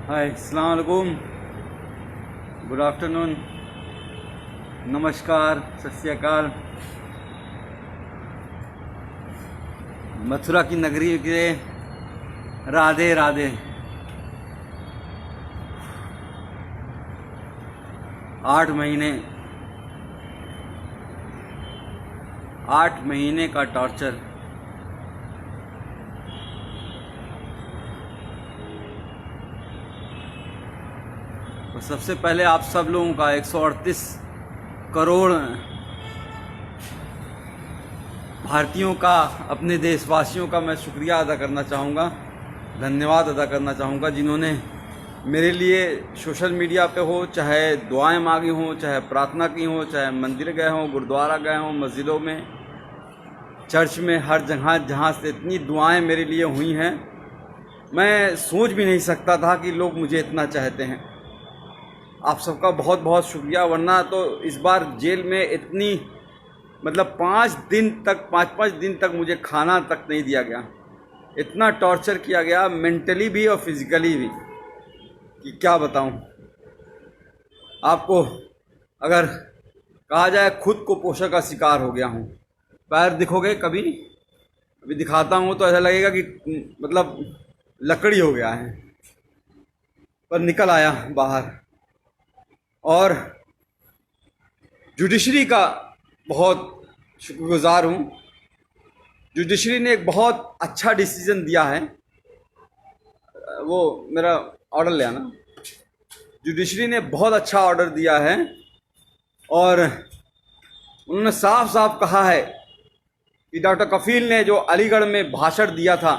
हाय, अस्सलाम वालेकुम, good afternoon, नमस्कार, सत श्री अकाल। मथुरा की नगरी के राधे राधे। 8 महीने का टॉर्चर। तो सबसे पहले आप सब लोगों का 138 करोड़ भारतीयों का, अपने देशवासियों का मैं शुक्रिया अदा करना चाहूँगा, धन्यवाद अदा करना चाहूँगा, जिन्होंने मेरे लिए सोशल मीडिया पे हो, चाहे दुआएं मांगी हों, चाहे प्रार्थना की हो, चाहे मंदिर गए हों, गुरुद्वारा गए हों, मस्जिदों में, चर्च में, हर जगह जहाँ से इतनी दुआएं मेरे लिए हुई हैं, मैं सोच भी नहीं सकता था कि लोग मुझे इतना चाहते हैं। आप सबका बहुत बहुत शुक्रिया। वरना तो इस बार जेल में इतनी, मतलब 5 दिन तक मुझे खाना तक नहीं दिया गया। इतना टॉर्चर किया गया, मेंटली भी और फिजिकली भी, कि क्या बताऊं आपको। अगर कहा जाए, खुद को पोषण का शिकार हो गया हूं। पैर दिखोगे कभी, अभी दिखाता हूं तो ऐसा लगेगा कि मतलब लकड़ी हो गया है, पर निकल आया बाहर। और जुडिशरी का बहुत शुक्रगुजार हूँ। जुडिशरी ने एक बहुत अच्छा डिसीजन दिया है। वो मेरा ऑर्डर ले आना। जुडिशरी ने बहुत अच्छा ऑर्डर दिया है और उन्होंने साफ साफ कहा है कि डॉक्टर कफील ने जो अलीगढ़ में भाषण दिया था,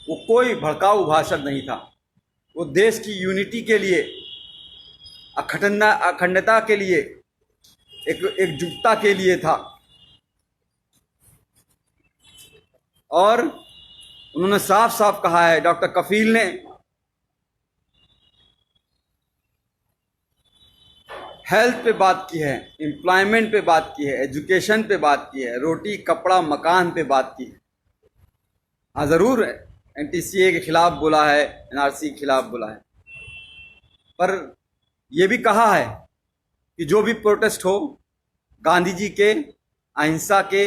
वो कोई भड़काऊ भाषण नहीं था। वो देश की यूनिटी के लिए, अखंडता के लिए, एकजुटता के लिए था। और उन्होंने साफ साफ कहा है, डॉक्टर कफील ने हेल्थ पे बात की है, एम्प्लॉयमेंट पे बात की है, एजुकेशन पे बात की है, रोटी कपड़ा मकान पे बात की है। हाँ, ज़रूर एनटीसीए के खिलाफ बोला है, एनआरसी के खिलाफ बोला है, पर यह भी कहा है कि जो भी प्रोटेस्ट हो, गांधी जी के अहिंसा के,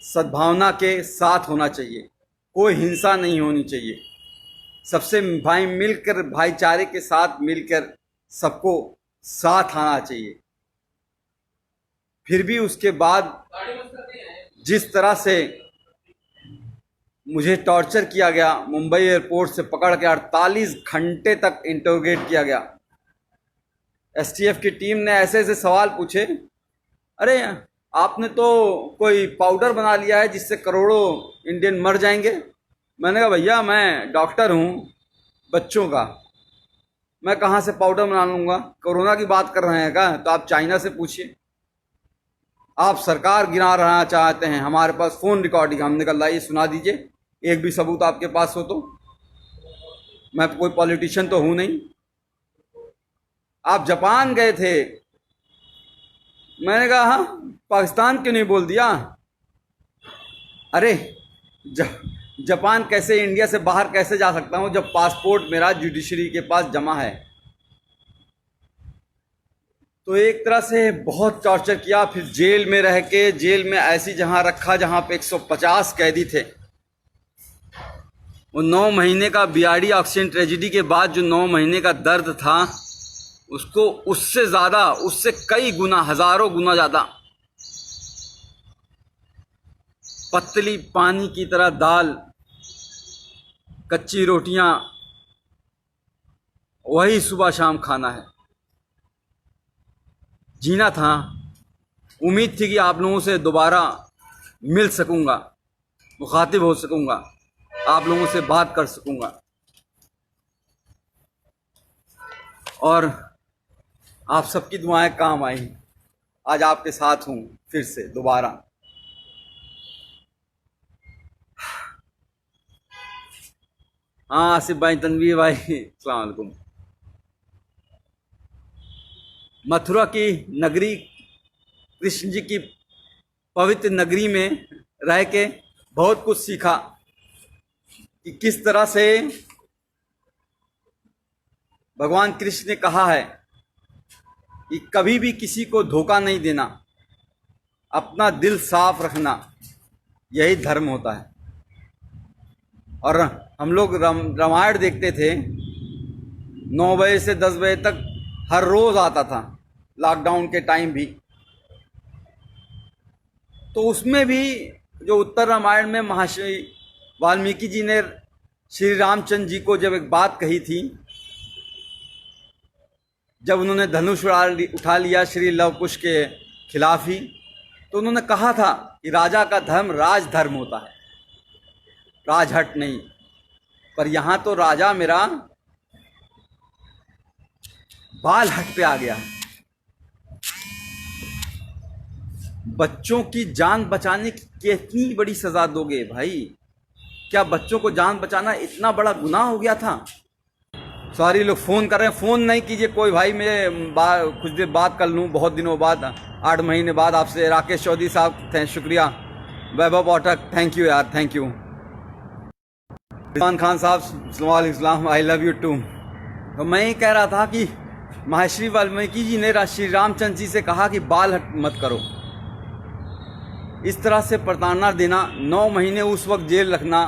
सद्भावना के साथ होना चाहिए। कोई हिंसा नहीं होनी चाहिए। सबसे मिलकर, भाईचारे के साथ मिलकर सबको साथ आना चाहिए। फिर भी उसके बाद जिस तरह से मुझे टॉर्चर किया गया, मुंबई एयरपोर्ट से पकड़ के 48 घंटे तक इंटरोगेट किया गया। एसटीएफ की टीम ने ऐसे ऐसे सवाल पूछे, अरे आपने तो कोई पाउडर बना लिया है जिससे करोड़ों इंडियन मर जाएंगे। मैंने कहा, भैया मैं डॉक्टर हूँ बच्चों का, मैं कहाँ से पाउडर बना लूँगा। कोरोना की बात कर रहे हैं क्या? तो आप चाइना से पूछिए। आप सरकार गिरा रहना चाहते हैं, हमारे पास फ़ोन रिकॉर्डिंग, हमने कहा लाइए सुना दीजिए, एक भी सबूत आपके पास हो तो। मैं कोई पॉलिटिशियन तो हूँ नहीं। आप जापान गए थे, मैंने कहा हाँ, पाकिस्तान क्यों नहीं बोल दिया? अरे जापान कैसे, इंडिया से बाहर कैसे जा सकता हूँ जब पासपोर्ट मेरा जुडिशरी के पास जमा है। तो एक तरह से बहुत टॉर्चर किया। फिर जेल में रह के, जेल में ऐसी जगह रखा जहाँ पे 150 कैदी थे। वो 9 महीने का बीआरडी ऑक्सीजन ट्रेजिडी के बाद जो 9 महीने का दर्द था, उसको उससे ज़्यादा, उससे कई गुना, हज़ारों गुना ज़्यादा पतली पानी की तरह दाल, कच्ची रोटियां, वही सुबह शाम खाना है। जीना था। उम्मीद थी कि आप लोगों से दोबारा मिल सकूंगा, मुखातिब हो सकूंगा, आप लोगों से बात कर सकूंगा। और आप सबकी दुआएं काम आई। आज आपके साथ हूँ फिर से दोबारा। हाँ, आसिफ भाई, तनवीर भाई, अस्सलाम वालेकुम। मथुरा की नगरी, कृष्ण जी की पवित्र नगरी में रह के बहुत कुछ सीखा कि किस तरह से भगवान कृष्ण ने कहा है कि कभी भी किसी को धोखा नहीं देना, अपना दिल साफ रखना, यही धर्म होता है। और हम लोग रामायण देखते थे 9 बजे से 10 बजे तक, हर रोज़ आता था, लॉकडाउन के टाइम भी। तो उसमें भी जो उत्तर रामायण में महर्षि वाल्मीकि जी ने श्री रामचंद्र जी को जब एक बात कही थी, जब उन्होंने धनुष उठा लिया श्री लव कुश के खिलाफ ही, तो उन्होंने कहा था कि राजा का धर्म राजधर्म होता है, राजहट नहीं। पर यहाँ तो राजा मेरा बाल हट पे आ गया। बच्चों की जान बचाने की कितनी बड़ी सजा दोगे भाई? क्या बच्चों को जान बचाना इतना बड़ा गुनाह हो गया था? सॉरी, लोग फ़ोन कर रहे हैं, फ़ोन नहीं कीजिए कोई भाई, मैं कुछ देर बात कर लूँ, बहुत दिनों बाद, 8 महीने बाद आपसे। राकेश चौधरी साहब शुक्रिया, वैभव पाठक थैंक यू यार, थैंक यू। इरफान खान साहब सलाम, आई लव यू टू। तो मैं ये कह रहा था कि महर्षि वाल्मीकि जी ने श्री रामचंद्र जी से कहा कि बाल हट मत करो। इस तरह से प्रताड़ना देना, 9 महीने उस वक्त जेल रखना,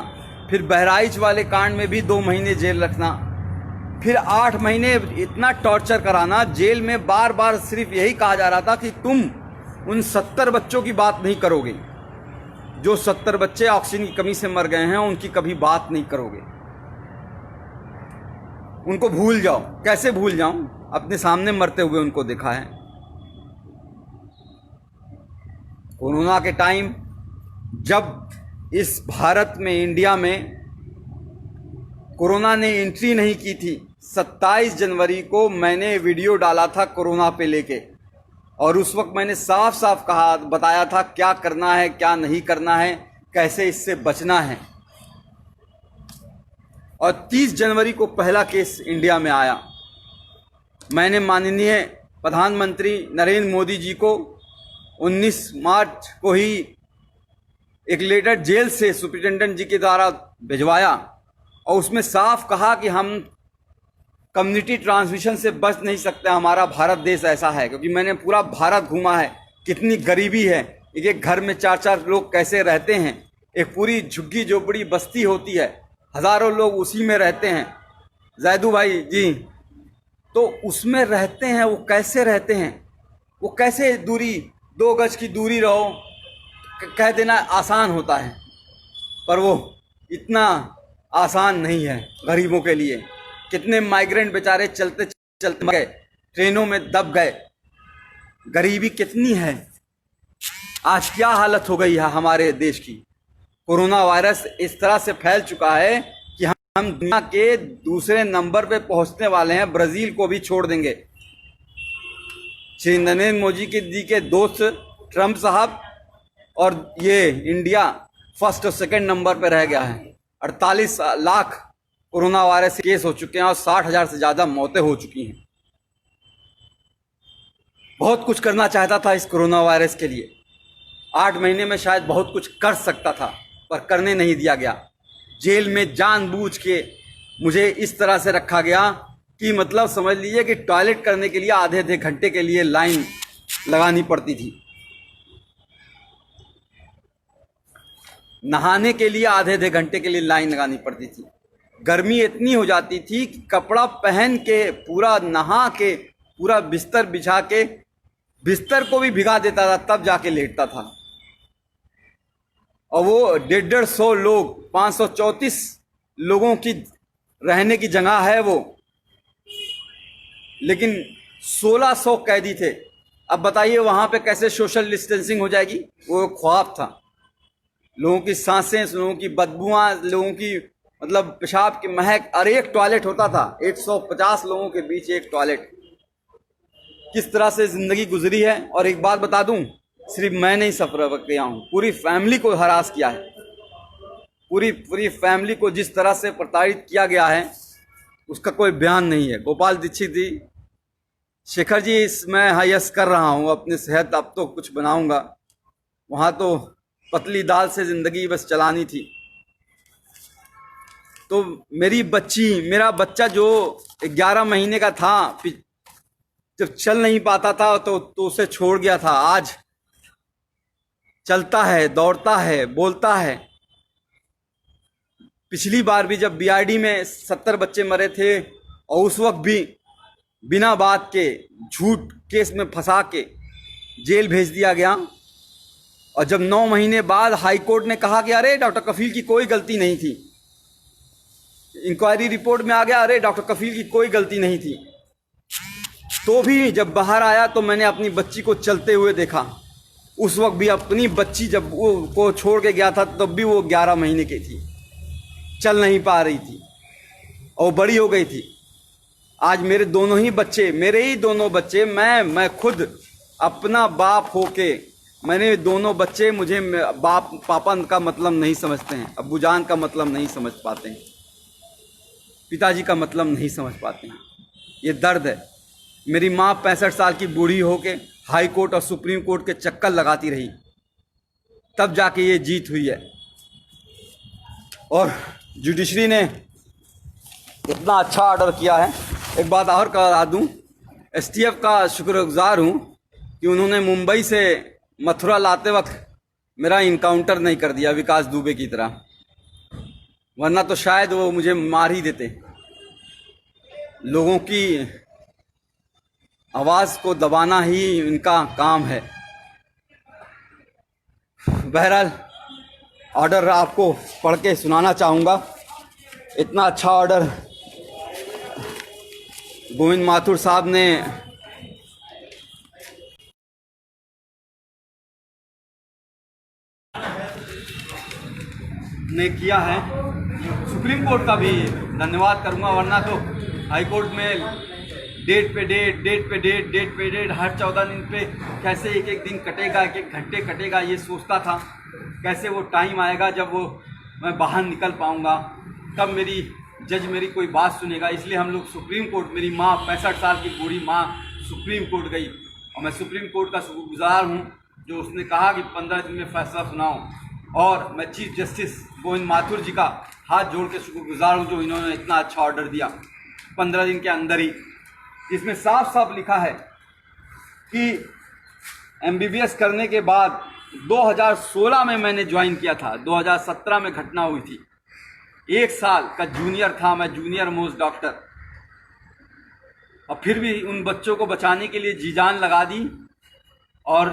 फिर बहराइच वाले कांड में भी 2 महीने जेल रखना, फिर 8 महीने इतना टॉर्चर कराना जेल में। बार बार सिर्फ यही कहा जा रहा था कि तुम उन 70 बच्चों की बात नहीं करोगे, जो 70 बच्चे ऑक्सीजन की कमी से मर गए हैं, उनकी कभी बात नहीं करोगे, उनको भूल जाओ। कैसे भूल जाऊं? अपने सामने मरते हुए उनको देखा है। कोरोना के टाइम जब इस भारत में, इंडिया में कोरोना ने एंट्री नहीं की थी, 27 जनवरी को मैंने वीडियो डाला था कोरोना पे लेके, और उस वक्त मैंने साफ साफ बताया था क्या करना है, क्या नहीं करना है, कैसे इससे बचना है। और 30 जनवरी को पहला केस इंडिया में आया। मैंने माननीय प्रधानमंत्री नरेंद्र मोदी जी को 19 मार्च को ही एक लेटर जेल से सुप्रिंटेंडेंट जी के द्वारा भिजवाया, और उसमें साफ कहा कि हम कम्युनिटी ट्रांसमिशन से बच नहीं सकते, हमारा भारत देश ऐसा है। क्योंकि मैंने पूरा भारत घूमा है, कितनी गरीबी है, एक घर में 4-4 लोग कैसे रहते हैं, एक पूरी झुग्गी झोपड़ी बस्ती होती है, हज़ारों लोग उसी में रहते हैं। जैदू भाई जी, तो उसमें रहते हैं, वो कैसे रहते हैं, वो कैसे दूरी, 2 गज की दूरी रहो, कह देना आसान होता है, पर वो इतना आसान नहीं है गरीबों के लिए। कितने माइग्रेंट बेचारे चलते चलते मर गए, ट्रेनों में दब गए। गरीबी कितनी है, आज क्या हालत हो गई है हमारे देश की। कोरोना वायरस इस तरह से फैल चुका है कि हम दुनिया के दूसरे नंबर पे पहुंचने वाले हैं, ब्राज़ील को भी छोड़ देंगे। श्री नरेंद्र मोदी जी के दोस्त ट्रंप साहब, और ये इंडिया फर्स्ट और सेकंड नंबर पे रह गया है। 48 लाख कोरोना वायरस के केस हो चुके हैं और 60,000 से ज़्यादा मौतें हो चुकी हैं। बहुत कुछ करना चाहता था इस कोरोना वायरस के लिए, 8 महीने में शायद बहुत कुछ कर सकता था, पर करने नहीं दिया गया। जेल में जानबूझ के मुझे इस तरह से रखा गया कि मतलब समझ लीजिए कि टॉयलेट करने के लिए आधे घंटे के लिए लाइन लगानी पड़ती थी, नहाने के लिए आधे घंटे के लिए लाइन लगानी पड़ती थी। गर्मी इतनी हो जाती थी कि कपड़ा पहन के, पूरा नहा के, पूरा बिस्तर बिछा के, बिस्तर को भी भिगा देता था, तब जाके लेटता था। और वो 150 लोग, 534 लोगों की रहने की जगह है वो, लेकिन 1600 कैदी थे। अब बताइए वहाँ पे कैसे सोशल डिस्टेंसिंग हो जाएगी? वो ख्वाब था। लोगों की सांसें, लोगों की बदबुआं, लोगों की मतलब पेशाब की महक, और एक टॉयलेट होता था, 150 लोगों के बीच एक टॉयलेट। किस तरह से ज़िंदगी गुजरी है। और एक बात बता दूं, सिर्फ मैं नहीं सफ़र किया हूँ, पूरी फैमिली को हरास किया है। पूरी फैमिली को जिस तरह से प्रताड़ित किया गया है उसका कोई बयान नहीं है। गोपाल दीक्षित जी, शेखर जी, मैं हायस कर रहा हूँ अपनी सेहत, अब तो कुछ बनाऊंगा। वहाँ तो पतली दाल से ज़िंदगी बस चलानी थी। तो मेरा बच्चा जो 11 महीने का था, जब चल नहीं पाता था तो उसे छोड़ गया था, आज चलता है, दौड़ता है, बोलता है। पिछली बार भी जब बीआरडी में 70 बच्चे मरे थे और उस वक्त भी बिना बात के झूठ केस में फंसा के जेल भेज दिया गया, और जब 9 महीने बाद हाई कोर्ट ने कहा कि अरे डॉक्टर कफील की कोई गलती नहीं थी, इंक्वायरी रिपोर्ट में आ गया अरे डॉक्टर कफील की कोई गलती नहीं थी, तो भी जब बाहर आया तो मैंने अपनी बच्ची को चलते हुए देखा। उस वक्त भी अपनी बच्ची जब वो को छोड़ के गया था तब भी वो 11 महीने की थी, चल नहीं पा रही थी और बड़ी हो गई थी। आज मेरे दोनों ही बच्चे, मेरे ही दोनों बच्चे, मैं खुद अपना बाप होके, मैंने दोनों बच्चे, मुझे बाप पापा का मतलब नहीं समझते हैं, अब्बू जान का मतलब नहीं समझ पाते हैं, पिताजी का मतलब नहीं समझ पाते हैं। ये दर्द है। मेरी माँ 65 साल की बूढ़ी होके हाई कोर्ट और सुप्रीम कोर्ट के चक्कर लगाती रही, तब जाके ये जीत हुई है। और जुडिशरी ने इतना अच्छा ऑर्डर किया है। एक बात और करा दूं, एसटीएफ का शुक्रगुजार हूं कि उन्होंने मुंबई से मथुरा लाते वक्त मेरा इनकाउंटर नहीं कर दिया विकास दुबे की तरह, वरना तो शायद वो मुझे मार ही देते। लोगों की आवाज़ को दबाना ही इनका काम है। बहरहाल ऑर्डर आपको पढ़ के सुनाना चाहूँगा। इतना अच्छा ऑर्डर गोविंद माथुर साहब ने किया है। सुप्रीम कोर्ट का भी धन्यवाद करूंगा, वरना तो हाई कोर्ट में डेट पे डेट हर 14 दिन पे कैसे एक एक दिन कटेगा, एक एक घंटे कटेगा, ये सोचता था कैसे वो टाइम आएगा जब मैं बाहर निकल पाऊंगा, कब मेरी जज मेरी कोई बात सुनेगा। इसलिए हम लोग सुप्रीम कोर्ट, मेरी माँ 65 साल की बूढ़ी माँ सुप्रीम कोर्ट गई और मैं सुप्रीम कोर्ट का शुक्रगुजार हूँ जो उसने कहा कि 15 दिन में फैसला सुनाओ। और मैं चीफ जस्टिस गोविंद माथुर जी का हाथ जोड़ के शुक्रगुजार हूँ जो इन्होंने इतना अच्छा ऑर्डर दिया 15 दिन के अंदर ही, जिसमें साफ साफ लिखा है कि MBBS करने के बाद 2016 में मैंने ज्वाइन किया था, 2017 में घटना हुई थी, 1 साल का जूनियर था मैं, जूनियर मोस्ट डॉक्टर, और फिर भी उन बच्चों को बचाने के लिए जी जान लगा दी और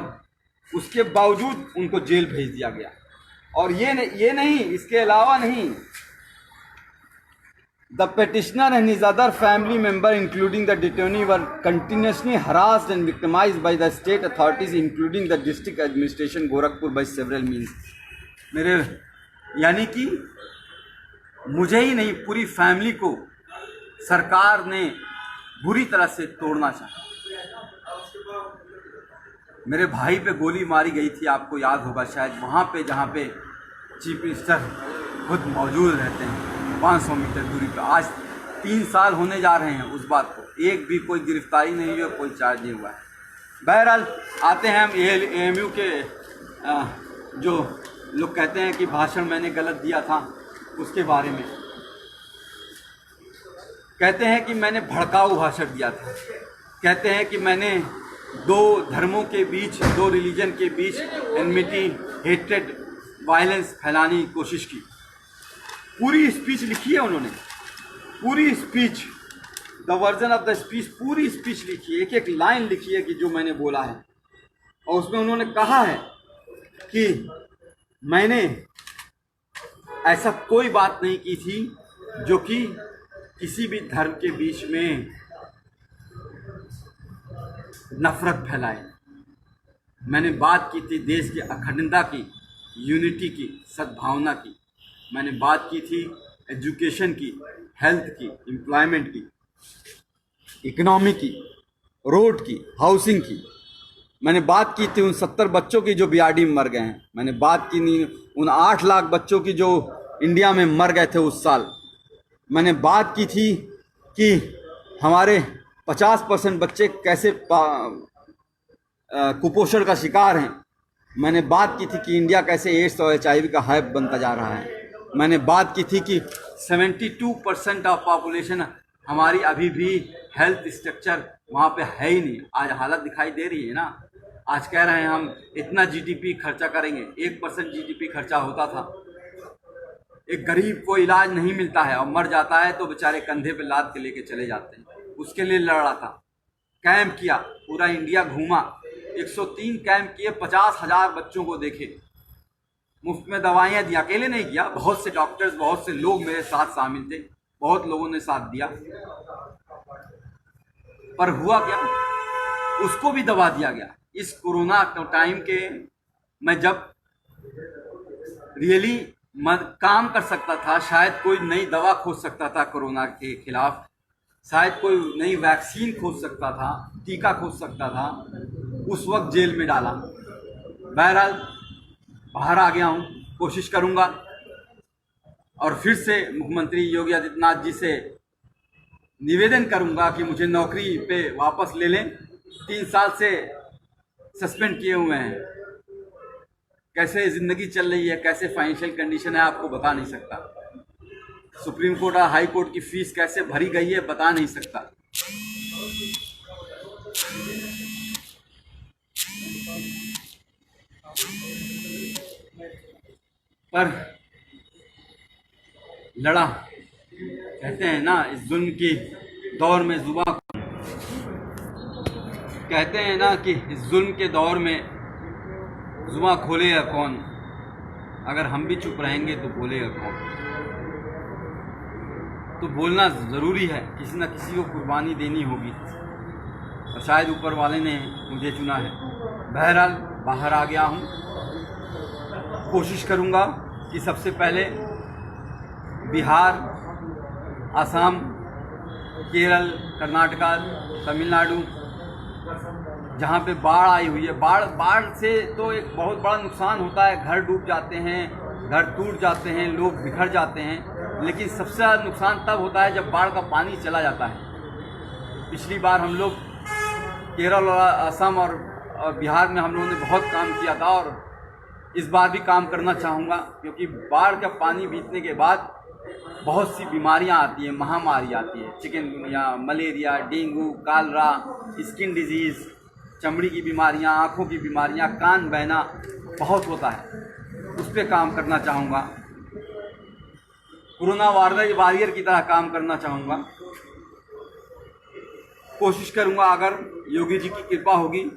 उसके बावजूद उनको जेल भेज दिया गया। और ये नहीं, इसके अलावा नहीं, the petitioner and his other family member including the detainee were continuously harassed and victimized by the state authorities including the district administration Gorakhpur by several means। मेरे यानी कि मुझे ही नहीं, पूरी फैमिली को सरकार ने बुरी तरह से तोड़ना चाहा। मेरे भाई पे गोली मारी गई थी, आपको याद होगा शायद, वहाँ पे जहाँ पे चीफ मिनिस्टर खुद मौजूद रहते हैं 500 मीटर दूरी पे। आज 3 साल होने जा रहे हैं उस बात को, एक भी कोई गिरफ्तारी नहीं हुई और कोई चार्ज नहीं हुआ है। बहरहाल आते हैं हम AMU के जो लोग कहते हैं कि भाषण मैंने गलत दिया था उसके बारे में। कहते हैं कि मैंने भड़काऊ भाषण दिया था, कहते हैं कि मैंने 2 धर्मों के बीच, 2 रिलीजन के बीच एनमिटी, हेट्रेड, वायलेंस फैलाने की कोशिश की। पूरी स्पीच लिखी है उन्होंने, पूरी speech, the version of the speech, पूरी स्पीच लिखी है, एक एक लाइन लिखी है कि जो मैंने बोला है। और उसमें उन्होंने कहा है कि मैंने ऐसा कोई बात नहीं की थी जो कि किसी भी धर्म के बीच में नफरत फैलाए। मैंने बात की थी देश की अखंडता की, यूनिटी की, सद्भावना की। मैंने बात की थी एजुकेशन की, हेल्थ की, एम्प्लॉयमेंट की, इकोनॉमी की, रोड की, हाउसिंग की। मैंने बात की थी उन 70 बच्चों की जो बीआरडी में मर गए हैं। मैंने बात की नहीं उन 8 लाख बच्चों की जो इंडिया में मर गए थे उस साल। मैंने बात की थी कि हमारे 50% बच्चे कैसे कुपोषण का शिकार हैं। मैंने बात की थी कि इंडिया कैसे एड्स और HIV का हब बनता जा रहा है। मैंने बात की थी कि 72% ऑफ पॉपुलेशन हमारी अभी भी हेल्थ स्ट्रक्चर वहाँ पे है ही नहीं। आज हालत दिखाई दे रही है ना। आज कह रहे हैं हम इतना जीडीपी खर्चा करेंगे, 1% जीडीपी खर्चा होता था। एक गरीब को इलाज नहीं मिलता है और मर जाता है तो बेचारे कंधे पे लाद के लेके चले जाते हैं। उसके लिए लड़ा था, कैंप किया, पूरा इंडिया घूमा, 103 कैंप किए, 50,000 बच्चों को देखे, मुफ्त में दवाइयाँ दी। अकेले नहीं किया, बहुत से डॉक्टर्स, बहुत से लोग मेरे साथ शामिल थे, बहुत लोगों ने साथ दिया। पर हुआ क्या, उसको भी दबा दिया गया। इस कोरोना टाइम के मैं जब रियली काम कर सकता था, शायद कोई नई दवा खोज सकता था कोरोना के खिलाफ, शायद कोई नई वैक्सीन खोज सकता था, टीका खोज सकता था, उस वक्त जेल में डाला। बहरहाल बाहर आ गया हूँ, कोशिश करूँगा और फिर से मुख्यमंत्री योगी आदित्यनाथ जी से निवेदन करूँगा कि मुझे नौकरी पे वापस ले लें। 3 साल से सस्पेंड किए हुए हैं। कैसे ज़िंदगी चल रही है, कैसे फाइनेंशियल कंडीशन है, आपको बता नहीं सकता। सुप्रीम कोर्ट और हाई कोर्ट की फीस कैसे भरी गई है, बता नहीं सकता। पर लड़ा, कहते हैं ना, इस जुल्म की दौर में जुबां, कहते हैं ना कि इस जुल्म के दौर में जुबां खोलेगा कौन। अगर हम भी चुप रहेंगे तो बोलेगा कौन। तो बोलना ज़रूरी है, किसी न किसी को कुर्बानी देनी होगी और शायद ऊपर वाले ने मुझे चुना है। बहरहाल बाहर आ गया हूँ, कोशिश करूँगा कि सबसे पहले बिहार, असम, केरल, कर्नाटका, तमिलनाडु, जहाँ पे बाढ़ आई हुई है, बाढ़ से तो एक बहुत बड़ा नुकसान होता है। घर डूब जाते हैं, घर टूट जाते हैं, लोग बिखर जाते हैं। लेकिन सबसे ज़्यादा नुकसान तब होता है जब बाढ़ का पानी चला जाता है। पिछली बार हम लोग केरल और असम और बिहार में हम लोगों ने बहुत काम किया था और इस बार भी काम करना चाहूँगा, क्योंकि बाढ़ का पानी बीतने के बाद बहुत सी बीमारियां आती हैं, महामारी आती है। Chikungunya, malaria, dengue, Kalra, skin disease, चमड़ी की बीमारियां, आँखों की बीमारियां, कान बहना बहुत होता है। उस पर काम करना चाहूँगा। कोरोना वॉरियर की तरह काम करना चाहूँगा। कोशिश करूँगा, अगर योगी जी की कृपा होगी,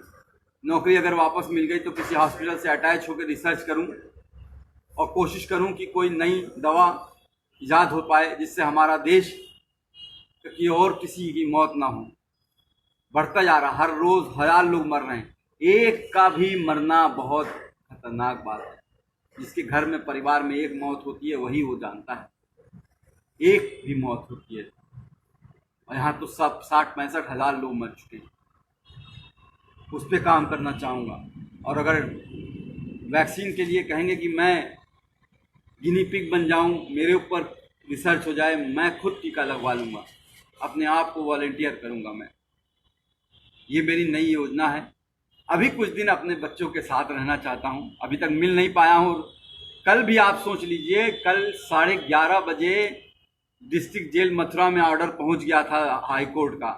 नौकरी अगर वापस मिल गई तो किसी हॉस्पिटल से अटैच होकर रिसर्च करूँ और कोशिश करूँ कि कोई नई दवा ईजाद हो पाए जिससे हमारा देश की और किसी की मौत ना हो। बढ़ता जा रहा, हर रोज़ 1000 लोग मर रहे हैं। एक का भी मरना बहुत खतरनाक बात है। जिसके घर में, परिवार में एक मौत होती है, वही वो जानता है एक भी मौत होती है। और यहाँ तो सब 60-65 हज़ार लोग मर चुके हैं। उस पर काम करना चाहूँगा। और अगर वैक्सीन के लिए कहेंगे कि मैं गिनी पिग बन जाऊं, मेरे ऊपर रिसर्च हो जाए, मैं खुद टीका लगवा लूँगा, अपने आप को वॉलंटियर करूँगा मैं। ये मेरी नई योजना है। अभी कुछ दिन अपने बच्चों के साथ रहना चाहता हूँ, अभी तक मिल नहीं पाया हूँ। कल भी आप सोच लीजिए, कल 11:30 बजे डिस्ट्रिक्ट जेल मथुरा में ऑर्डर पहुँच गया था हाई कोर्ट का।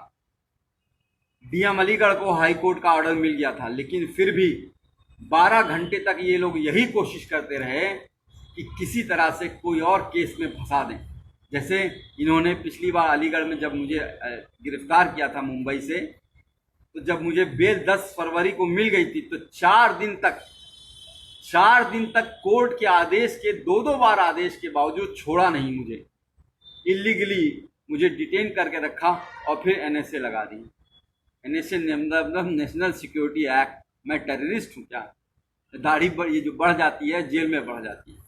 डीएम अलीगढ़ को हाई कोर्ट का ऑर्डर मिल गया था, लेकिन फिर भी 12 घंटे तक ये लोग यही कोशिश करते रहे कि किसी तरह से कोई और केस में फंसा दें। जैसे इन्होंने पिछली बार अलीगढ़ में जब मुझे गिरफ्तार किया था मुंबई से, तो जब मुझे बेल 10 फरवरी को मिल गई थी तो 4 दिन तक कोर्ट के आदेश के 2-2 बार आदेश के बावजूद छोड़ा नहीं। मुझे इलीगली मुझे डिटेन करके रखा और फिर एनएसए लगा दी। एनएसए मतलब नेशनल सिक्योरिटी एक्ट। मैं टेररिस्ट हूँ क्या? दाढ़ी ये जो बढ़ जाती है, जेल में बढ़ जाती है।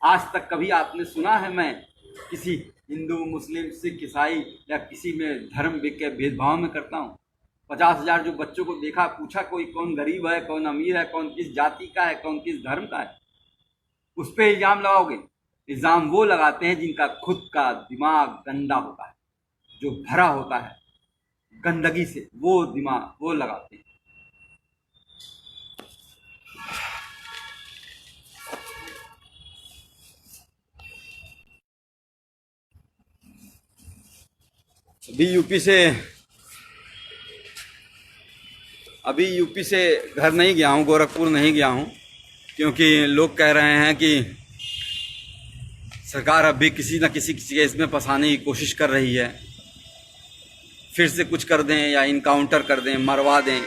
आज तक कभी आपने सुना है मैं किसी हिंदू, मुस्लिम, सिख, ईसाई या किसी में धर्म के भेदभाव में करता हूँ? 50,000 जो बच्चों को देखा, पूछा कोई कौन गरीब है, कौन अमीर है, कौन किस जाति का है, कौन किस धर्म का है? उस पर इल्ज़ाम लगाओगे? इल्ज़ाम वो लगाते हैं जिनका खुद का दिमाग गंदा होता है, जो भरा होता है गंदगी से, वो दिमाग वो लगाते हैं। अभी यूपी से अभी यूपी से घर नहीं गया हूँ, गोरखपुर नहीं गया हूँ, क्योंकि लोग कह रहे हैं कि सरकार अब भी किसी न किसी केस में फंसाने की कोशिश कर रही है। फिर से कुछ कर दें या इनकाउंटर कर दें, मरवा दें।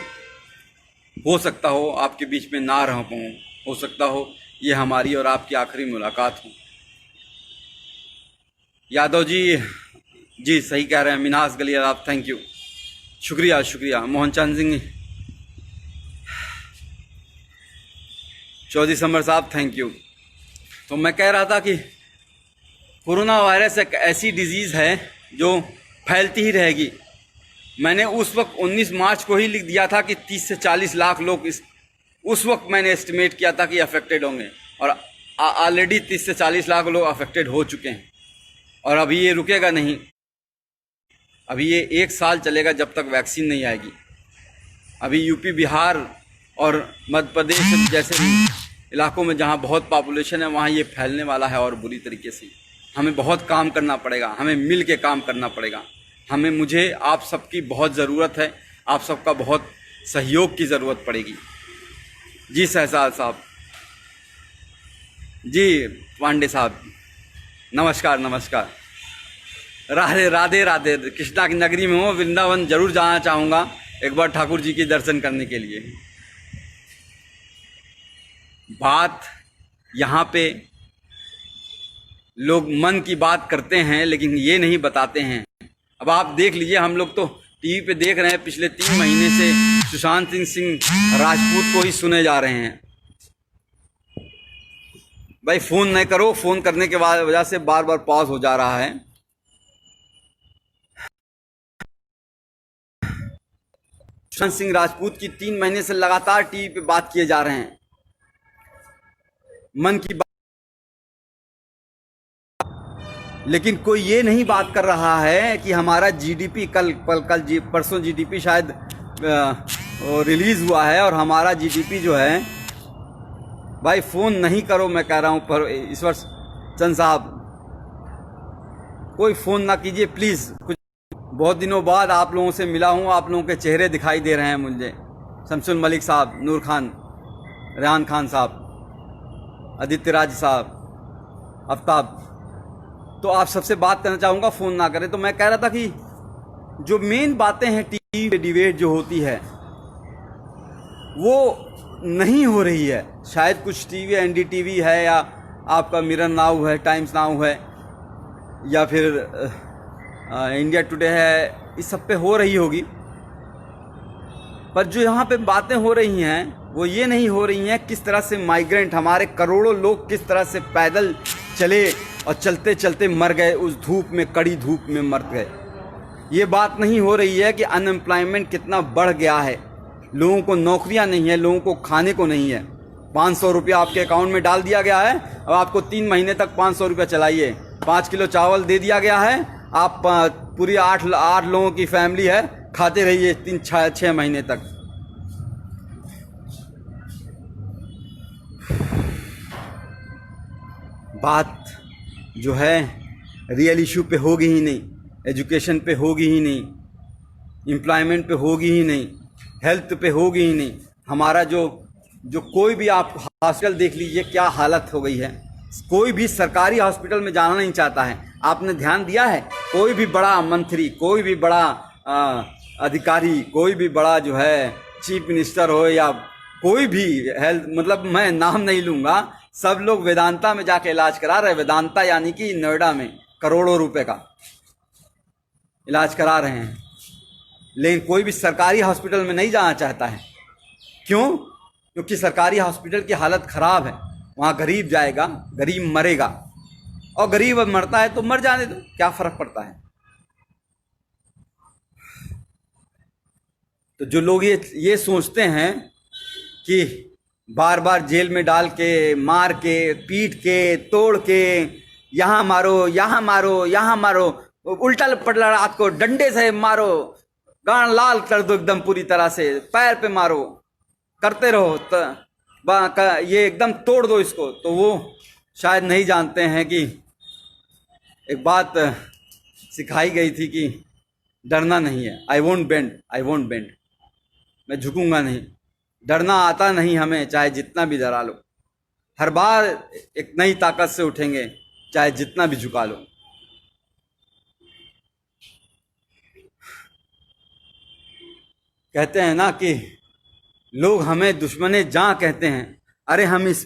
हो सकता हो आपके बीच में ना रह पाऊँ, हो सकता हो ये हमारी और आपकी आखिरी मुलाकात हो। यादव जी सही कह रहे हैं। मिनास गलियार आप, थैंक यू, शुक्रिया शुक्रिया। मोहन चंद सिंह चौधरी समर साहब, थैंक यू। तो मैं कह रहा था कि कोरोना वायरस एक ऐसी डिजीज़ है जो फैलती ही रहेगी। मैंने उस वक्त 19 मार्च को ही लिख दिया था कि 30 से 40 लाख लोग उस वक्त मैंने एस्टिमेट किया था कि अफेक्टेड होंगे, और ऑलरेडी 30 से 40 लाख लोग अफेक्टेड हो चुके हैं। और अभी ये रुकेगा नहीं, अभी ये 1 साल चलेगा जब तक वैक्सीन नहीं आएगी। अभी यूपी, बिहार और मध्य प्रदेश जैसे इलाकों में जहाँ बहुत पॉपुलेशन है वहाँ ये फैलने वाला है, और बुरी तरीके से। हमें बहुत काम करना पड़ेगा, हमें मिल के काम करना पड़ेगा। मुझे आप सबकी बहुत ज़रूरत है, आप सबका बहुत सहयोग की ज़रूरत पड़ेगी। जी सहसाल साहब, जी पांडे साहब, नमस्कार नमस्कार। राधे राधे राधे। कृष्णा की नगरी में हूँ, वृंदावन जरूर जाना चाहूँगा एक बार ठाकुर जी के दर्शन करने के लिए। बात यहाँ पे लोग मन की बात करते हैं लेकिन ये नहीं बताते हैं। अब आप देख लीजिए, हम लोग तो टीवी पे देख रहे हैं, पिछले 3 महीने से सुशांत सिंह राजपूत को ही सुने जा रहे हैं। भाई फ़ोन नहीं करो, फ़ोन करने के वजह से बार बार पॉज हो जा रहा है। सुशांत सिंह राजपूत की 3 महीने से लगातार टीवी पे बात किए जा रहे हैं, मन की बात, लेकिन कोई ये नहीं बात कर रहा है कि हमारा जीडीपी परसों जीडीपी शायद रिलीज़ हुआ है, और हमारा जीडीपी जो है, भाई फ़ोन नहीं करो, मैं कह रहा हूँ। पर ईश्वर चंद साहब, कोई फ़ोन ना कीजिए प्लीज़। कुछ बहुत दिनों बाद आप लोगों से मिला हूँ, आप लोगों के चेहरे दिखाई दे रहे हैं मुझे। शमसुल मलिक साहब, नूर खान, रेहान खान साहब, आदित्य राज साहब, आफ्ताब, तो आप सबसे बात करना चाहूँगा, फ़ोन ना करें। तो मैं कह रहा था कि जो मेन बातें हैं टीवी पे डिबेट जो होती है वो नहीं हो रही है। शायद कुछ टीवी, एनडीटीवी है, या आपका मिरर नाउ है, टाइम्स नाउ है, या फिर इंडिया टुडे है, इस सब पे हो रही होगी। पर जो यहाँ पे बातें हो रही हैं वो ये नहीं हो रही हैं किस तरह से माइग्रेंट, हमारे करोड़ों लोग किस तरह से पैदल चले और चलते चलते मर गए, उस धूप में, कड़ी धूप में मर गए। ये बात नहीं हो रही है कि अनएम्प्लॉयमेंट कितना बढ़ गया है, लोगों को नौकरियां नहीं है, लोगों को खाने को नहीं है। 500 रुपया आपके अकाउंट में डाल दिया गया है, अब आपको 3 महीने तक 500 रुपया चलाइए। 5 किलो चावल दे दिया गया है, आप पूरी 8 लोगों की फैमिली है, खाते रहिए 3-6 महीने तक। बात जो है रियल इशू पे होगी ही नहीं, एजुकेशन पे होगी ही नहीं, एम्प्लॉयमेंट पे होगी ही नहीं, हेल्थ पे होगी ही नहीं। हमारा जो कोई भी आप हॉस्पिटल देख लीजिए क्या हालत हो गई है। कोई भी सरकारी हॉस्पिटल में जाना नहीं चाहता है। आपने ध्यान दिया है, कोई भी बड़ा मंत्री, कोई भी बड़ा अधिकारी, कोई भी बड़ा जो है चीफ मिनिस्टर हो, या कोई भी हेल्थ, मतलब मैं नाम नहीं लूँगा, सब लोग वेदांता में जाके इलाज करा रहे हैं। वेदांता यानी कि नोएडा में करोड़ों रुपए का इलाज करा रहे हैं, लेकिन कोई भी सरकारी हॉस्पिटल में नहीं जाना चाहता है। क्यों? क्योंकि सरकारी हॉस्पिटल की हालत ख़राब है। वहाँ गरीब जाएगा, गरीब मरेगा, और गरीब मरता है तो मर जाने दो, क्या फ़र्क पड़ता है। तो जो लोग ये सोचते हैं कि बार बार जेल में डाल के, मार के, पीट के, तोड़ के, यहाँ मारो, यहाँ मारो, यहाँ मारो, उल्टा पटला रात को डंडे से मारो, गान लाल कर दो एकदम पूरी तरह से, पैर पे मारो, करते रहो, ये एकदम तोड़ दो इसको, तो वो शायद नहीं जानते हैं कि एक बात सिखाई गई थी कि डरना नहीं है। आई वोंट बेंड, मैं झुकूंगा नहीं। डरना आता नहीं हमें, चाहे जितना भी डरा लो। हर बार एक नई ताकत से उठेंगे, चाहे जितना भी झुका लो। कहते हैं ना कि लोग हमें दुश्मने जान कहते हैं। अरे हम इस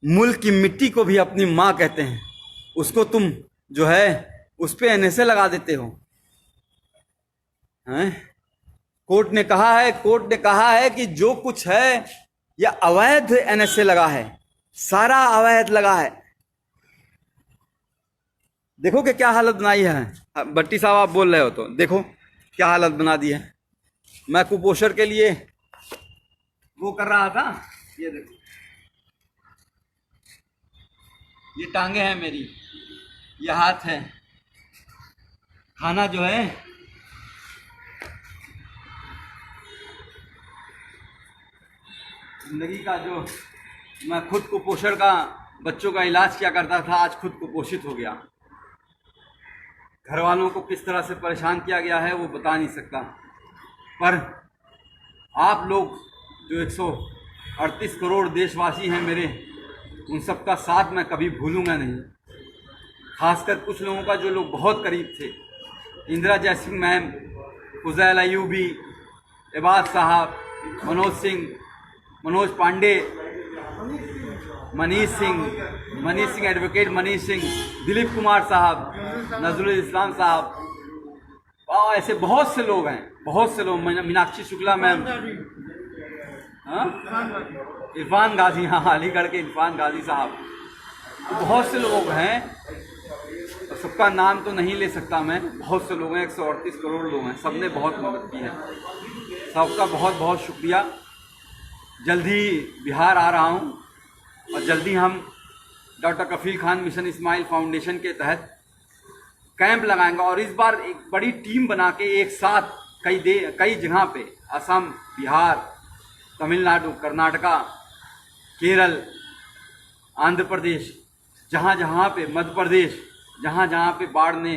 मुल्क की मिट्टी को भी अपनी माँ कहते हैं। उसको तुम जो है उस पे एनएसए लगा देते हो हैं? कोर्ट ने कहा है कि जो कुछ है यह अवैध एनएसए लगा है, सारा अवैध लगा है। देखो कि क्या हालत बनाई है। भट्टी साहब आप बोल रहे हो तो देखो क्या हालत बना दी है। मैं कुपोषण के लिए वो कर रहा था, ये देखो, ये टांगे हैं मेरी, ये हाथ है। खाना जो है जिंदगी का, जो मैं खुद कुपोषण का बच्चों का इलाज किया करता था, आज खुद कुपोषित हो गया। घर वालों को किस तरह से परेशान किया गया है वो बता नहीं सकता। पर आप लोग जो 138 करोड़ देशवासी हैं मेरे, उन सब का साथ मैं कभी भूलूंगा नहीं। खासकर कुछ लोगों का जो लोग बहुत करीब थे, इंदिरा जयसिंह मैम, फुज़ैल अयूबी, इबाद साहब, मनोज पांडे, मनीष सिंह, एडवोकेट मनीष सिंह, दिलीप कुमार साहब, नजरुल इस्लाम साहब, और ऐसे बहुत से लोग हैं, बहुत से लोग। मीनाक्षी शुक्ला मैम, इरफान गाजी, हाँ अलीगढ़ के इरफान गाजी साहब, बहुत से लोग हैं। सबका नाम तो नहीं ले सकता मैं, बहुत से लोग हैं, 138 करोड़ लोग हैं, सबने बहुत मदद की है। सबका बहुत बहुत शुक्रिया। जल्दी बिहार आ रहा हूँ और जल्दी हम डॉक्टर कफील खान मिशन इस्माइल फाउंडेशन के तहत कैंप लगाएंगे। और इस बार एक बड़ी टीम बना के एक साथ कई जगह पे, असम, बिहार, तमिलनाडु, कर्नाटका, केरल, आंध्र प्रदेश, जहाँ पे, मध्य प्रदेश, जहाँ पे बाढ़ ने,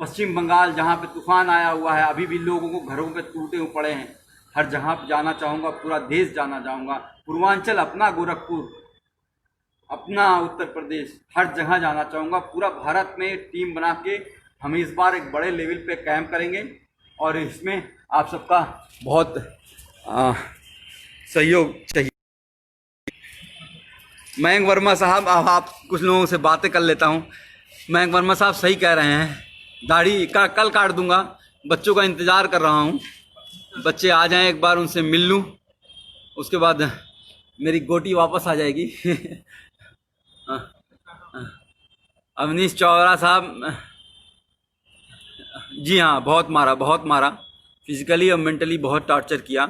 पश्चिम बंगाल जहाँ पे तूफान आया हुआ है, अभी भी लोगों को घरों पे टूटे हुए पड़े हैं, हर जगह पे जाना चाहूँगा, पूरा देश जाना चाहूँगा। पूर्वांचल अपना, गोरखपुर अपना, उत्तर प्रदेश, हर जगह जाना चाहूँगा। पूरा भारत में टीम बना के हम इस बार एक बड़े लेवल पे कैंप करेंगे और इसमें आप सबका बहुत सहयोग चाहिए। मयंक वर्मा साहब, आप कुछ लोगों से बातें कर लेता हूँ। मयंक वर्मा साहब सही कह रहे हैं, दाढ़ी का कल काट दूंगा। बच्चों का इंतज़ार कर रहा हूँ, बच्चे आ जाएं, एक बार उनसे मिल लूँ, उसके बाद मेरी गोटी वापस आ जाएगी। अवनीश चौरा साहब, जी हाँ, बहुत मारा, फिज़िकली और मेंटली बहुत टॉर्चर किया।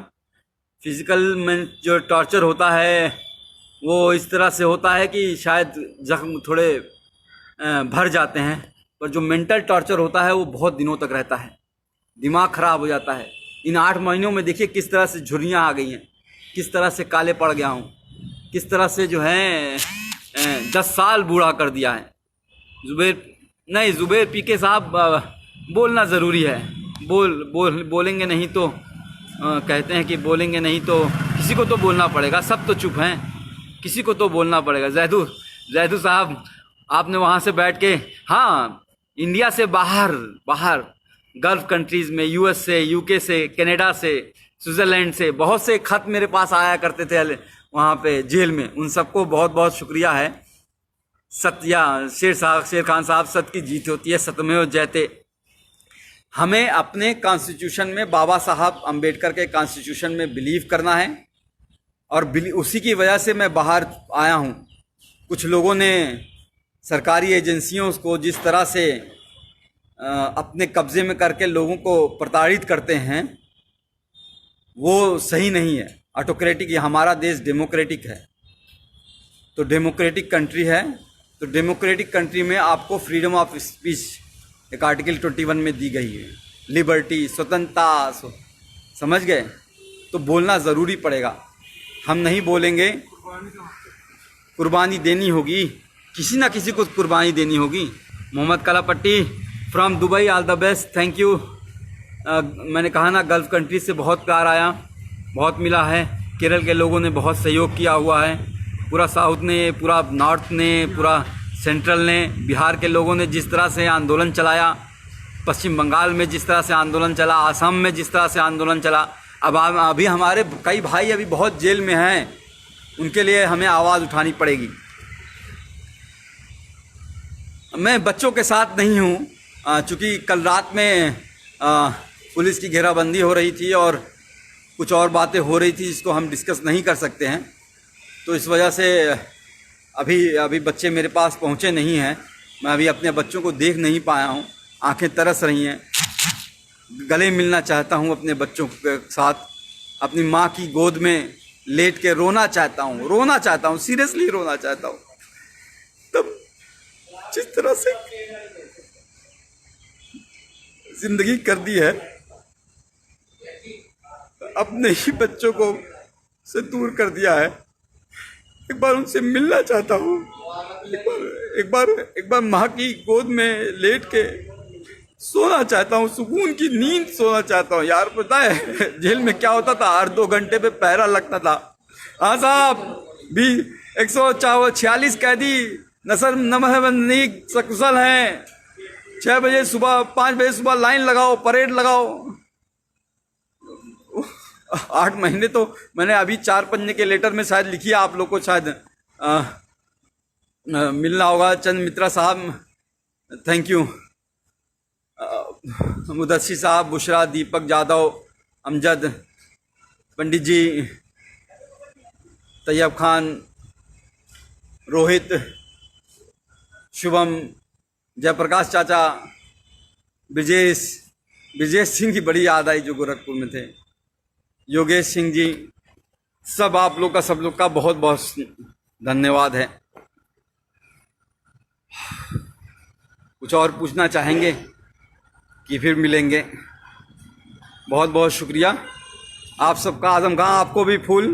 फिज़िकल में जो टॉर्चर होता है वो इस तरह से होता है कि शायद जख्म थोड़े भर जाते हैं, पर जो मेंटल टॉर्चर होता है वो बहुत दिनों तक रहता है, दिमाग ख़राब हो जाता है। इन 8 महीनों में देखिए किस तरह से झुर्रियाँ आ गई हैं, किस तरह से काले पड़ गया हूँ, किस तरह से जो है 10 साल बूढ़ा कर दिया है। जुबैर पीके साहब, बोलना ज़रूरी है। बोलेंगे नहीं तो कहते हैं कि बोलेंगे नहीं तो किसी को तो बोलना पड़ेगा, सब तो चुप हैं, किसी को तो बोलना पड़ेगा। जैदू साहब, आपने वहाँ से बैठ के, हाँ, इंडिया से बाहर गल्फ कंट्रीज़ में, यूएस से, यूके से, कनाडा से, स्विट्ज़रलैंड से बहुत से खत मेरे पास आया करते थे वहाँ पे जेल में। उन सबको बहुत बहुत शुक्रिया है। शेर खान साहब, सत्य की जीत होती है, सत्यमेव जयते। हमें अपने कॉन्स्टिट्यूशन में, बाबा साहब अम्बेडकर के कॉन्स्टिट्यूशन में बिलीव करना है और उसी की वजह से मैं बाहर आया हूँ। कुछ लोगों ने सरकारी एजेंसियों को जिस तरह से अपने कब्जे में करके लोगों को प्रताड़ित करते हैं वो सही नहीं है। ऑटोक्रेटिक, हमारा देश डेमोक्रेटिक है, तो डेमोक्रेटिक कंट्री है, तो डेमोक्रेटिक कंट्री में आपको फ्रीडम ऑफ स्पीच एक आर्टिकल 21 में दी गई है, लिबर्टी, स्वतंत्रता, समझ गए? तो बोलना ज़रूरी पड़ेगा। हम नहीं बोलेंगे, कुर्बानी देनी होगी, किसी ना किसी को कुर्बानी देनी होगी। Mohammed Kalapatti, from Dubai, all the best, thank you. मैंने कहा ना, गल्फ़ कंट्री से बहुत प्यार आया, बहुत मिला है। केरल के लोगों ने बहुत सहयोग किया हुआ है, पूरा साउथ ने, पूरा नॉर्थ ने, पूरा सेंट्रल ने, बिहार के लोगों ने जिस तरह से आंदोलन चलाया, पश्चिम बंगाल में जिस तरह से आंदोलन चला, असम में जिस तरह से आंदोलन चला। अब अभी हमारे कई भाई अभी बहुत जेल में हैं, उनके लिए हमें आवाज़ उठानी पड़ेगी। मैं बच्चों के साथ नहीं हूँ, चूँकि कल रात में पुलिस की घेराबंदी हो रही थी और कुछ और बातें हो रही थी जिसको हम डिस्कस नहीं कर सकते हैं, तो इस वजह से अभी बच्चे मेरे पास पहुँचे नहीं हैं। मैं अभी अपने बच्चों को देख नहीं पाया हूँ, आंखें तरस रही हैं, गले मिलना चाहता हूँ अपने बच्चों के साथ, अपनी माँ की गोद में लेट के रोना चाहता हूँ, सीरियसली रोना चाहता हूँ। तब जिस तरह से जिंदगी कर दी है, अपने ही बच्चों को से दूर कर दिया है। एक बार उनसे मिलना चाहता हूँ, एक बार माँ की गोद में लेट के सोना चाहता हूँ, सुकून की नींद सोना चाहता हूँ। यार पता है जेल में क्या होता था, हर 2 घंटे पे पहरा लगता था। हाँ साहब, भी 146 कैदी नसर नमहबंदी सकुशल हैं। 6 बजे सुबह, 5 बजे सुबह लाइन लगाओ, परेड लगाओ। 8 महीने तो मैंने अभी 4 पन्ने के लेटर में शायद लिखी है, आप लोग को शायद मिलना होगा। चंद मित्रा साहब, थैंक यू। मुदस्सी साहब, बुशरा, दीपक यादव, अमजद, पंडित जी, तैयब खान, रोहित, शुभम, जयप्रकाश चाचा, ब्रिजेश सिंह की बड़ी याद आई जो गोरखपुर में थे, योगेश सिंह जी, सब आप लोग का, सब लोग का बहुत बहुत धन्यवाद है। कुछ और पूछना चाहेंगे कि फिर मिलेंगे? बहुत बहुत शुक्रिया आप सबका। आजम खां, आपको भी फूल,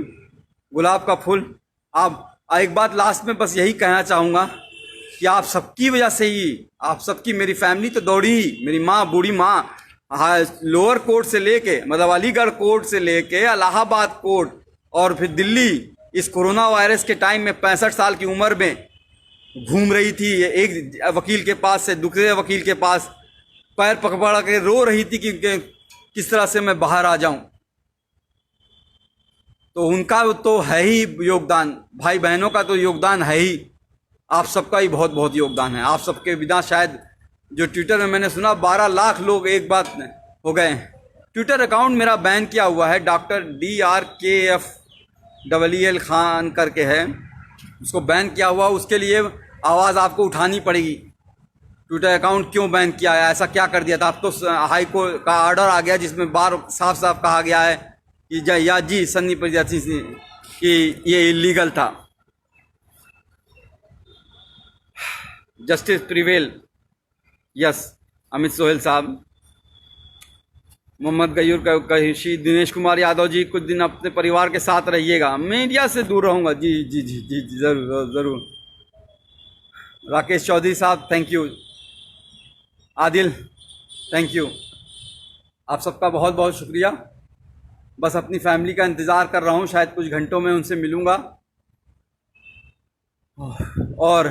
गुलाब का फूल। आप एक बात लास्ट में बस यही कहना चाहूँगा कि आप सबकी वजह से ही, आप सबकी, मेरी फैमिली तो दौड़ी, मेरी माँ, बूढ़ी माँ, लोअर कोर्ट से लेके, मतलब अलीगढ़ कोर्ट से लेके इलाहाबाद कोर्ट और फिर दिल्ली, इस कोरोना वायरस के टाइम में 65 साल की उम्र में घूम रही थी, एक वकील के पास से दूसरे वकील के पास, पैर पकड़ के रो रही थी कि किस तरह से मैं बाहर आ जाऊं। तो उनका तो है ही योगदान, भाई बहनों का तो योगदान है ही, आप सबका ही बहुत बहुत योगदान है। आप सबके बिना शायद, जो ट्विटर में मैंने सुना 12 लाख लोग एक बात हो गए। ट्विटर अकाउंट मेरा बैन किया हुआ है, डॉक्टर DRKFEL खान करके है, उसको बैन किया हुआ। उसके लिए आवाज़ आपको उठानी पड़ेगी। ट्विटर अकाउंट क्यों बैन किया है, ऐसा क्या कर दिया था? अब तो हाई कोर्ट का ऑर्डर आ गया जिसमें बार साफ साफ कहा गया है कि सन्नी प्रजाति कि ये इलीगल था। Justice prevail, yes. Amit Sohail साहब, मोहम्मद गयूर कहिशी, दिनेश कुमार यादव जी, कुछ दिन अपने परिवार के साथ रहिएगा, मीडिया से दूर रहूँगा। जी जी जी जी जी, ज़रूर ज़रूर। राकेश चौधरी साहब, thank you. Adil, thank you. आप सबका बहुत बहुत शुक्रिया। बस अपनी फैमिली का इंतज़ार कर रहा हूँ, शायद कुछ घंटों में उनसे मिलूँगा और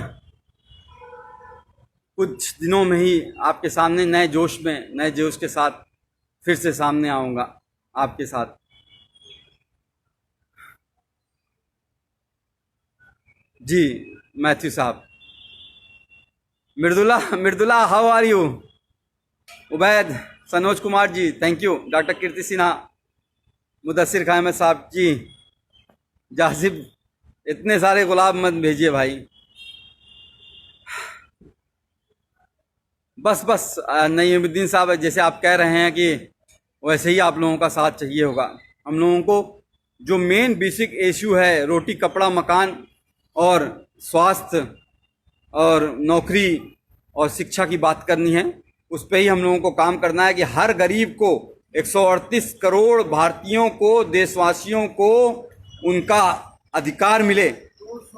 कुछ दिनों में ही आपके सामने नए जोश के साथ फिर से सामने आऊँगा आपके साथ। जी मैथ्यू साहब, Mridula how are you? Ubaid, Sanoj Kumar ji, thank you. Doctor Kirti Sinha, Mudassir Khan Ahmed साहब जी, जासिब, इतने सारे गुलाब मत भेजिए भाई। बस नईमुद्दीन साहब, जैसे आप कह रहे हैं कि वैसे ही आप लोगों का साथ चाहिए होगा। हम लोगों को जो मेन बेसिक इशू है, रोटी कपड़ा मकान और स्वास्थ्य और नौकरी और शिक्षा की बात करनी है, उस पर ही हम लोगों को काम करना है कि हर गरीब को, 138 करोड़ भारतीयों को, देशवासियों को उनका अधिकार मिले।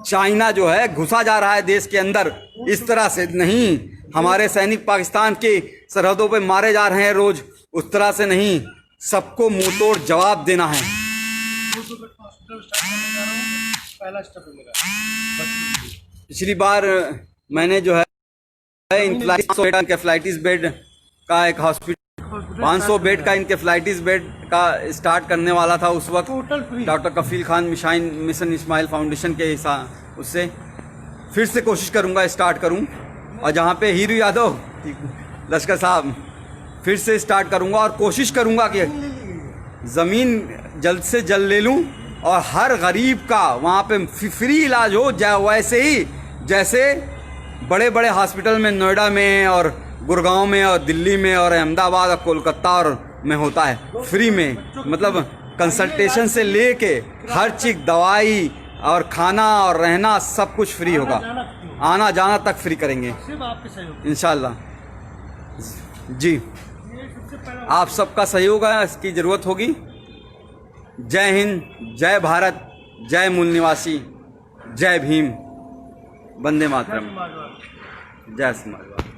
चाइना जो है घुसा जा रहा है देश के अंदर, इस तरह से नहीं। हमारे सैनिक पाकिस्तान के सरहदों पे मारे जा रहे हैं रोज, उस तरह से नहीं, सबको मुंह तोड़ जवाब देना है। पिछली बार मैंने जो है इंकेफ्लाइटिस बेड का एक हॉस्पिटल 500 बेड का इंकेफ्लाइटिस बेड का स्टार्ट करने वाला था उस वक्त डॉक्टर कफील खान मिशन इस्माइल फाउंडेशन के हिसाब उससे फिर से कोशिश करूंगा स्टार्ट करूं, और जहां पे हीरू यादव लश्कर साहब फिर से स्टार्ट करूंगा और कोशिश करूंगा कि ज़मीन जल्द से जल्द ले लूं और हर गरीब का वहाँ पे फ्री इलाज हो, वैसे ही जैसे बड़े बड़े हॉस्पिटल में नोएडा में और गुड़गांव में और दिल्ली में और अहमदाबाद और कोलकाता और में होता है, फ्री में, मतलब कंसल्टेशन से लेके हर चीज़, दवाई और खाना और रहना सब कुछ फ्री होगा, आना जाना तक फ्री करेंगे इंशाल्लाह। जी, आप सबका सहयोग है, इसकी ज़रूरत होगी। जय हिंद, जय भारत, जय मूल निवासी, जय भीम, वंदे मातरम, जय समाजवाद।